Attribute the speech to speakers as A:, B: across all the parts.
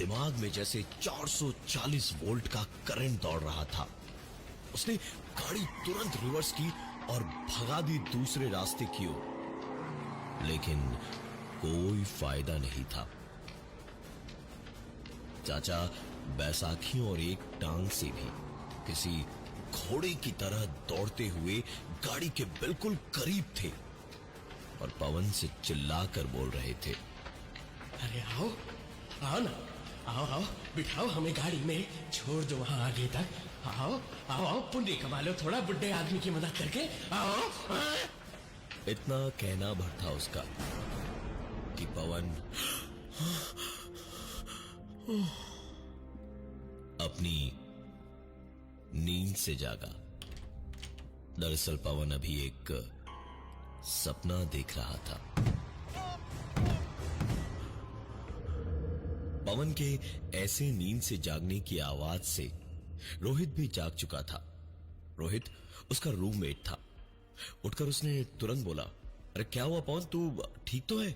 A: दिमाग में जैसे 440 वोल्ट का करंट दौड़ रहा था। उसने गाड़ी तुरंत रिवर्स की और भगा दी दूसरे रास्ते की ओर, लेकिन कोई फायदा नहीं था। चाचा बैसाखियों और एक टांग से भी किसी घोड़े की तरह दौड़ते हुए गाड़ी के बिल्कुल करीब थे और पवन से चिल्लाकर बोल रहे थे,
B: अरे आओ आओ ना, आओ आओ बिठाओ हमें गाड़ी में, छोड़ दो वहां आगे तक। आओ आओ आओ, पुण्य कमा लो थोड़ा बुढ़े आदमी की मदद करके। आओ।
A: इतना कहना भर था उसका कि पवन अपनी नींद से जागा। दरअसल पवन अभी एक सपना देख रहा था। पवन के ऐसे नींद से जागने की आवाज से रोहित भी जाग चुका था। रोहित उसका रूममेट था। उठकर उसने तुरंत बोला, अरे क्या हुआ पवन, तू ठीक तो है?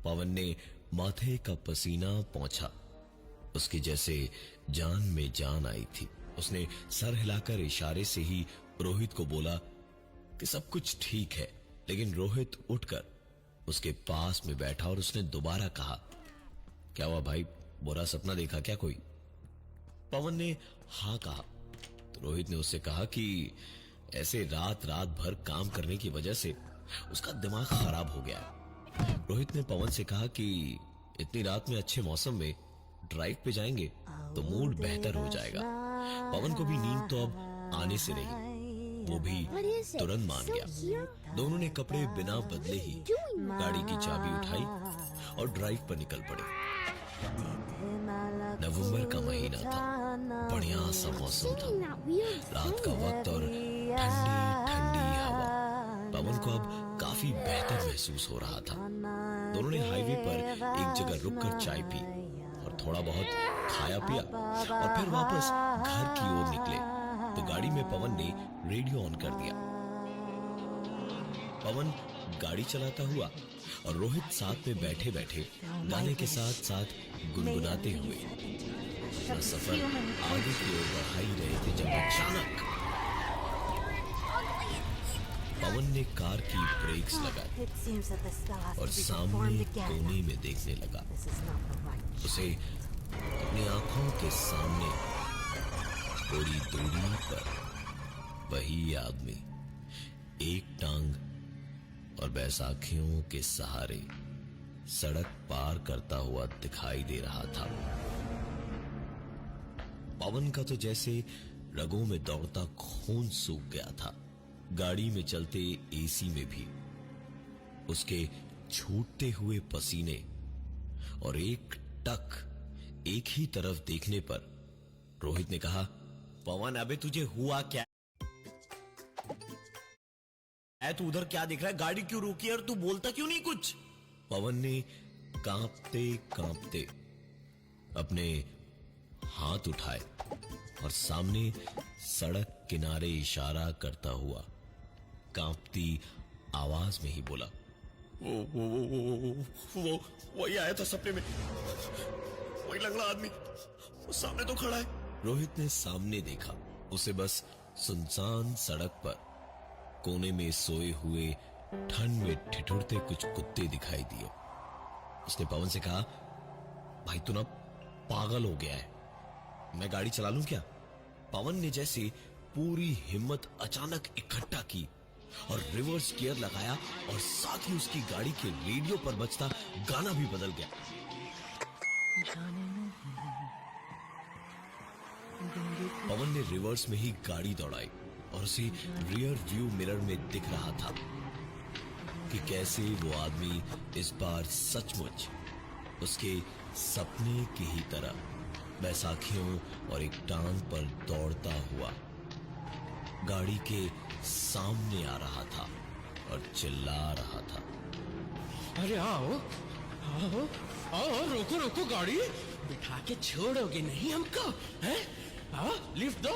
A: पवन ने माथे का पसीना पोंछा। उसकी जैसे जान में जान आई थी। उसने सर हिलाकर इशारे से ही रोहित को बोला कि सब कुछ ठीक है, लेकिन रोहित उठकर उसके पास में बैठा और उसने दोबारा कहा, क्या हुआ भाई, बुरा सपना देखा क्या कोई? पवन ने हाँ कहा तो रोहित ने उससे कहा कि ऐसे रात रात भर काम करने की वजह से उसका दिमाग खराब हो गया है। रोहित ने पवन से कहा कि इतनी रात में अच्छे मौसम में ड्राइव पे जाएंगे तो मूड बेहतर हो जाएगा। पवन को भी नींद तो अब आने से रही, वो भी तुरंत मान गया। दोनों ने कपड़े बिना बदले ही गाड़ी की चाबी उठाई और ड्राइव पर निकल पड़े। नवंबर का महीना था, बढ़िया सा मौसम था, रात का वक्त और ठंडी ठंडी हवा। पवन को अब काफी बेहतर महसूस हो रहा था। दोनों ने हाईवे पर एक जगह रुककर चाय पी और थोड़ा बहुत खाया पिया और फिर वापस घर की ओर निकले तो गाड़ी में पवन ने रेडियो ऑन कर दिया। पवन गाड़ी चलाता हुआ और रोहित साथ में बैठे बैठे गाने के साथ साथ गुनगुनाते हुए अपना सफर आगे की ओर बढ़ा ही रहे थे जब अचानक पवन ने कार की ब्रेक्स लगाई और सामने कोने में देखने लगा। उसे अपनी आंखों के सामने थोड़ी दूरी पर वही आदमी एक टांग और बैसाखियों के सहारे सड़क पार करता हुआ दिखाई दे रहा था। पवन का तो जैसे रगों में दौड़ता खून सूख गया था। गाड़ी में चलते एसी में भी उसके छूटते हुए पसीने और एक टक एक ही तरफ देखने पर रोहित ने कहा, पवन अबे तुझे हुआ क्या है? तू उधर क्या देख रहा है? गाड़ी क्यों रोकी और तू बोलता क्यों नहीं कुछ? पवन ने कांपते कांपते अपने हाथ उठाए और सामने सड़क किनारे इशारा करता हुआ कांपती आवाज में ही बोला, वो वही आया था सपने में, वही लंगड़ा आदमी वो सामने तो खड़ा है। रोहित ने सामने देखा। उसे बस सुनसान सड़क पर कोने में सोए हुए ठंड में ठिठुरते कुछ कुत्ते दिखाई दिए। उसने पवन से कहा, भाई तू ना पागल हो गया है, मैं गाड़ी चला लूं क्या? पवन ने जैसे पूरी हिम्मत अचानक इकट्ठा की और रिवर्स गियर लगाया और साथ ही उसकी गाड़ी के रेडियो पर बजता गाना भी बदल गया। पवन ने रिवर्स में ही गाड़ी दौड़ाई और उसी रियर व्यू मिरर में दिख रहा था कि कैसे वो आदमी इस बार सचमुच उसके सपने की ही तरह बैसाखियों और एक टांग पर दौड़ता हुआ गाड़ी के सामने आ रहा था और चिल्ला रहा था,
B: अरे आओ आओ आओ, रोको रोको गाड़ी, बिठा के छोड़ोगे नहीं हमको? हैं? आओ लिफ्ट दो,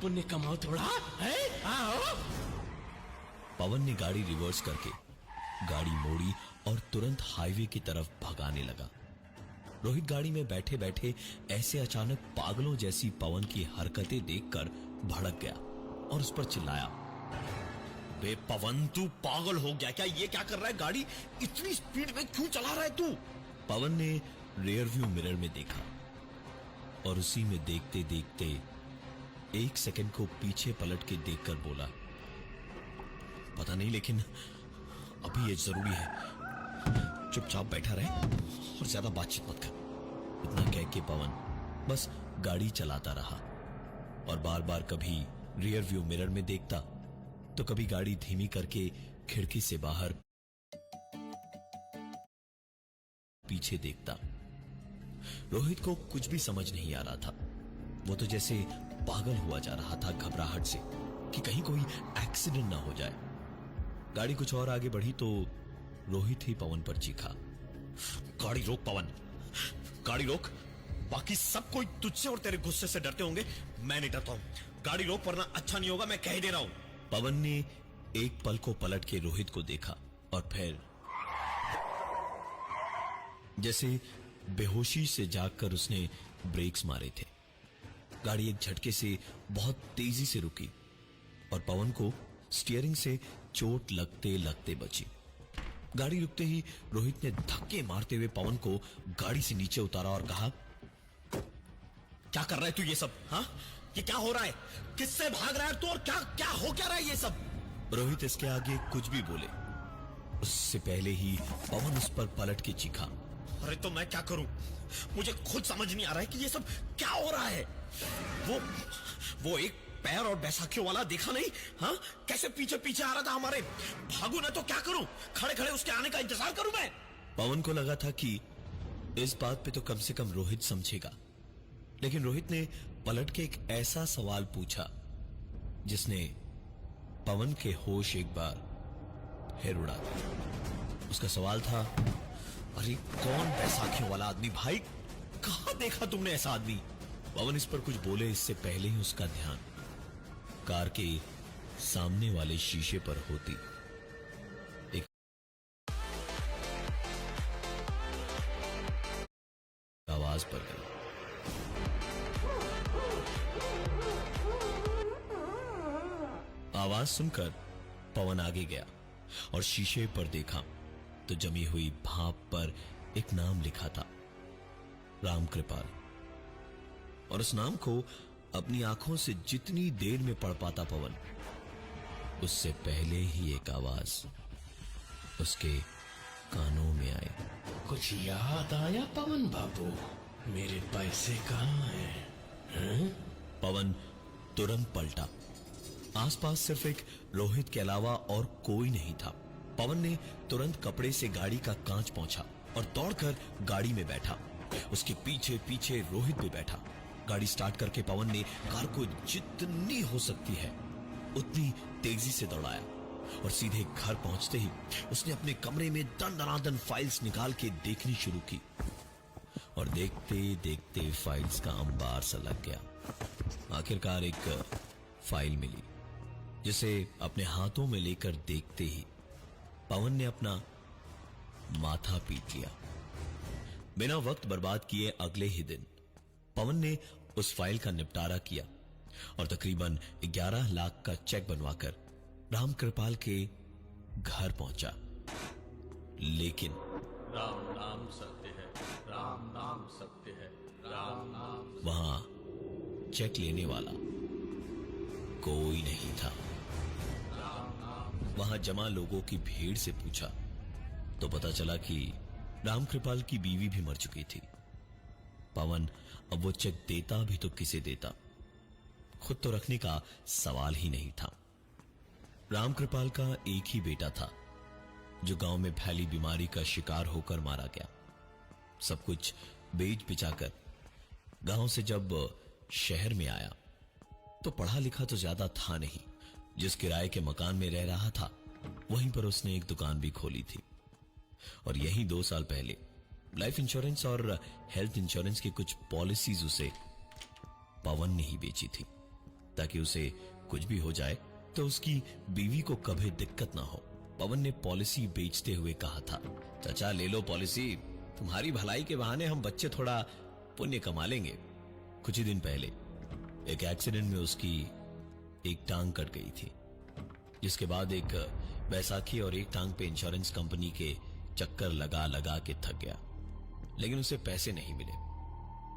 B: पुण्य कमाओ थोड़ा है। आओ।
A: पवन ने गाड़ी रिवर्स करके गाड़ी मोड़ी और तुरंत हाईवे की तरफ भगाने लगा। रोहित गाड़ी में बैठे बैठे ऐसे अचानक पागलों जैसी पवन की हरकतें देखकर भड़क गया और उस पर चिल्लाया, बे पवन, तू पागल हो गया क्या? ये क्या कर रहा है? गाड़ी इतनी स्पीड में क्यों चला रहा है तू? पवन ने रियर व्यू मिरर में देखा और उसी में देखते देखते 1 सेकंड को पीछे पलट के देखकर बोला, पता नहीं, लेकिन अभी ये जरूरी है, चुपचाप बैठा रहे और ज्यादा बातचीत मत कर। इतना कह के पवन बस गाड़ी चलाता रहा और बार बार कभी रियर व्यू मिरर में देखता तो कभी गाड़ी धीमी करके खिड़की से बाहर पीछे देखता। रोहित को कुछ भी समझ नहीं आ रहा था। वो तो जैसे पागल हुआ जा रहा था घबराहट से कि कहीं कोई एक्सीडेंट ना हो जाए। गाड़ी कुछ और आगे बढ़ी तो रोहित ही पवन पर चीखा, गाड़ी रोक पवन, गाड़ी रोक। बाकी सब कोई तुझसे और तेरे गुस्से से डरते होंगे, मैं नहीं डरता हूं। गाड़ी रोक वरना अच्छा नहीं होगा, मैं कह दे रहा हूं। पवन ने एक पल को पलट के रोहित को देखा और फिर जैसे बेहोशी से जागकर उसने ब्रेक्स मारे थे। गाड़ी एक झटके से बहुत तेजी से रुकी और पवन को स्टीयरिंग से चोट लगते लगते बची। गाड़ी रुकते ही रोहित ने धक्के मारते हुए पवन को गाड़ी से नीचे उतारा और कहा, क्या कर रहा है तू ये सब? हाँ, ये क्या हो रहा है? किससे भाग रहा है तू और क्या क्या हो क्या रहा है ये सब? रोहित इसके आगे कुछ भी बोले उससे पहले ही पवन उस पर पलट के चीखा, अरे तो मैं क्या करूं? मुझे खुद समझ नहीं आ रहा है कि ये सब क्या हो रहा है। वो एक पैर और बैसाखियों वाला देखा नहीं? हाँ, कैसे पीछे पीछे आ रहा था हमारे। भागू ना तो क्या करूं? खड़े खड़े उसके आने का इंतजार करूं मैं? पवन को लगा था कि इस बात पे तो कम से कम रोहित समझेगा, लेकिन रोहित ने पलट के एक ऐसा सवाल पूछा जिसने पवन के होश एक बार फिर उड़ा दिए। उसका सवाल था, अरे कौन बैसाखियों वाला आदमी भाई? कहां देखा तुमने ऐसा आदमी? पवन इस पर कुछ बोले इससे पहले ही उसका ध्यान कार के सामने वाले शीशे पर होती एक आवाज पर गई। आवाज सुनकर पवन आगे गया और शीशे पर देखा तो जमी हुई भाप पर एक नाम लिखा था, राम कृपाल। और उस नाम को अपनी आंखों से जितनी देर में पढ़ पाता पवन, उससे पहले ही एक आवाज उसके कानों में आई,
B: कुछ याद आया पवन बाबू? मेरे पैसे कहाँ हैं?
A: पवन तुरंत पलटा। आसपास सिर्फ एक रोहित के अलावा और कोई नहीं था। पवन ने तुरंत कपड़े से गाड़ी का कांच पोंछा और दौड़कर गाड़ी में बैठा। उसके पीछे पीछे रोहित भी बैठा। गाड़ी स्टार्ट करके पवन ने कार को जितनी हो सकती है उतनी तेजी से दौड़ाया और सीधे घर पहुंचते ही उसने अपने कमरे में दन फाइल्स निकाल के देखनी शुरू की और देखते देखते फाइल्स का अंबार सा लग गया। आखिरकार एक फाइल मिली जिसे अपने हाथों में लेकर देखते ही पवन ने अपना माथा पीट लिया। बिना वक्त बर्बाद किए अगले ही दिन पवन ने उस फाइल का निपटारा किया और तकरीबन 11 लाख का चेक बनवाकर राम कृपाल के घर पहुंचा। लेकिन
C: राम नाम सत्य है, राम नाम सत्य है, राम नाम।
A: वहां चेक लेने वाला कोई नहीं था। वहां जमा लोगों की भीड़ से पूछा तो पता चला कि राम कृपाल की बीवी भी मर चुकी थी। पवन अब वो चेक देता भी तो किसे देता? खुद तो रखने का सवाल ही नहीं था। राम कृपाल का एक ही बेटा था जो गांव में फैली बीमारी का शिकार होकर मारा गया। सब कुछ बेच बिचाकर गांव से जब शहर में आया तो पढ़ा लिखा तो ज्यादा था नहीं। जिस किराए के मकान में रह रहा था वहीं पर उसने एक दुकान भी खोली थी और यही 2 साल पहले लाइफ इंश्योरेंस और हेल्थ इंश्योरेंस की कुछ पॉलिसीज उसे पवन ने ही बेची थी ताकि उसे कुछ भी हो जाए तो उसकी बीवी को कभी दिक्कत ना हो। पवन ने पॉलिसी बेचते हुए कहा था, चाचा ले लो पॉलिसी, तुम्हारी भलाई के बहाने हम बच्चे थोड़ा पुण्य कमा लेंगे। कुछ ही दिन पहले एक एक्सीडेंट में उसकी एक टांग कट गई थी, जिसके बाद एक बैसाखी और एक टांग पे इंश्योरेंस कंपनी के चक्कर लगा लगा के थक गया, लेकिन उसे पैसे नहीं मिले।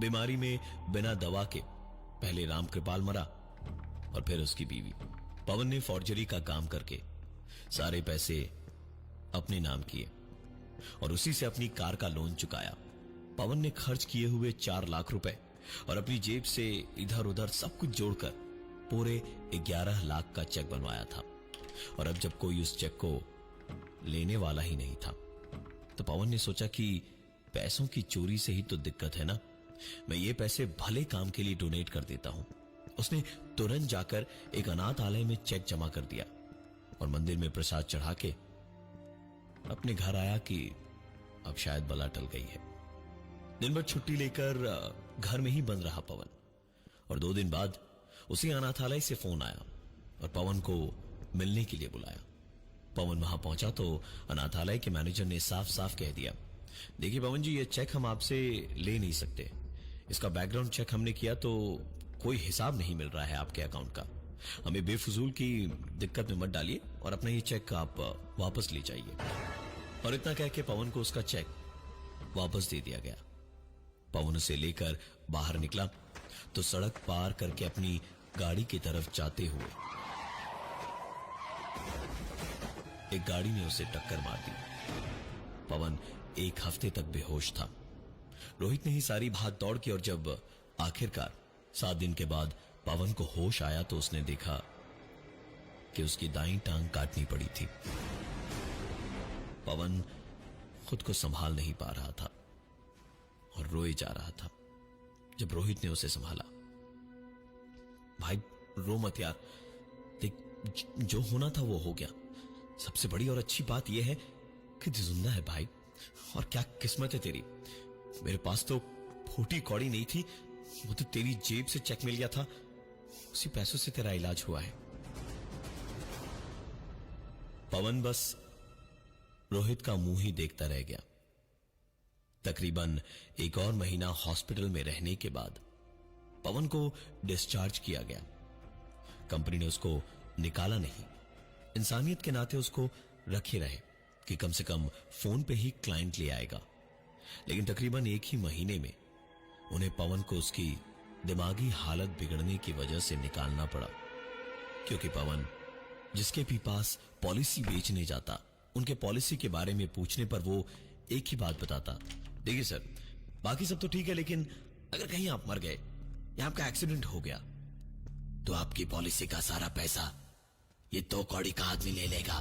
A: बीमारी में बिना दवा के पहले राम कृपाल मरा और फिर उसकी बीवी। पवन ने फॉर्जरी का काम करके सारे पैसे अपने नाम किए और उसी से अपनी कार का लोन चुकाया। पवन ने खर्च किए हुए 4 लाख रुपए और अपनी जेब से इधर उधर सब कुछ जोड़कर पूरे 11 लाख का चेक बनवाया था। और अब जब कोई उस चेक को लेने वाला ही नहीं था, तो पवन ने सोचा कि पैसों की चोरी से ही तो दिक्कत है ना, मैं ये पैसे भले काम के लिए डोनेट कर देता हूं। उसने तुरंत जाकर एक अनाथालय में चेक जमा कर दिया और मंदिर में प्रसाद चढ़ा के अपने घर आया कि अब शायद बला टल गई है। दिन भर छुट्टी लेकर घर में ही बंद रहा पवन, और 2 दिन बाद उसी अनाथालय से फोन आया और पवन को मिलने के लिए बुलाया। पवन वहां पहुंचा तो अनाथालय के मैनेजर ने साफ साफ कह दिया, देखिए पवन जी, ये चेक हम आपसे ले नहीं सकते। इसका बैकग्राउंड चेक हमने किया तो कोई हिसाब नहीं मिल रहा है आपके अकाउंट का। हमें बेफजूल की दिक्कत में मत डालिए और अपना ये चेक आप वापस ले जाइए। और इतना कह के पवन को उसका चेक वापस दे दिया गया। पवन उसे लेकर बाहर निकला तो सड़क पार करके अपनी गाड़ी की तरफ जाते हुए एक गाड़ी ने उसे टक्कर मार दी। पवन 1 हफ्ते तक बेहोश था। रोहित ने ही सारी भाग दौड़ की और जब आखिरकार 7 दिन के बाद पवन को होश आया तो उसने देखा कि उसकी दाईं टांग काटनी पड़ी थी। पवन खुद को संभाल नहीं पा रहा था और रोए जा रहा था। जब रोहित ने उसे संभाला, भाई रो मत यार, देख जो होना था वो हो गया। सबसे बड़ी और अच्छी बात यह है कि तू जिंदा है भाई, और क्या किस्मत है तेरी। मेरे पास तो फूटी कौड़ी नहीं थी, वो तो तेरी जेब से चेक मिल गया था, उसी पैसों से तेरा इलाज हुआ है। पवन बस रोहित का मुंह ही देखता रह गया। तकरीबन 1 और महीना हॉस्पिटल में रहने के बाद पवन को डिस्चार्ज किया गया। कंपनी ने उसको निकाला नहीं, इंसानियत के नाते उसको रखे रहे कि कम से कम फोन पे ही क्लाइंट ले आएगा। लेकिन तकरीबन 1 ही महीने में उन्हें पवन को उसकी दिमागी हालत बिगड़ने की वजह से निकालना पड़ा, क्योंकि पवन जिसके भी पास पॉलिसी बेचने जाता, उनके पॉलिसी के बारे में पूछने पर वो एक ही बात बताता, देखिए सर, बाकी सब तो ठीक है, लेकिन अगर कहीं आप मर गए या आपका एक्सीडेंट हो गया तो आपकी पॉलिसी का सारा पैसा ये 2 कौड़ी का आदमी ले लेगा।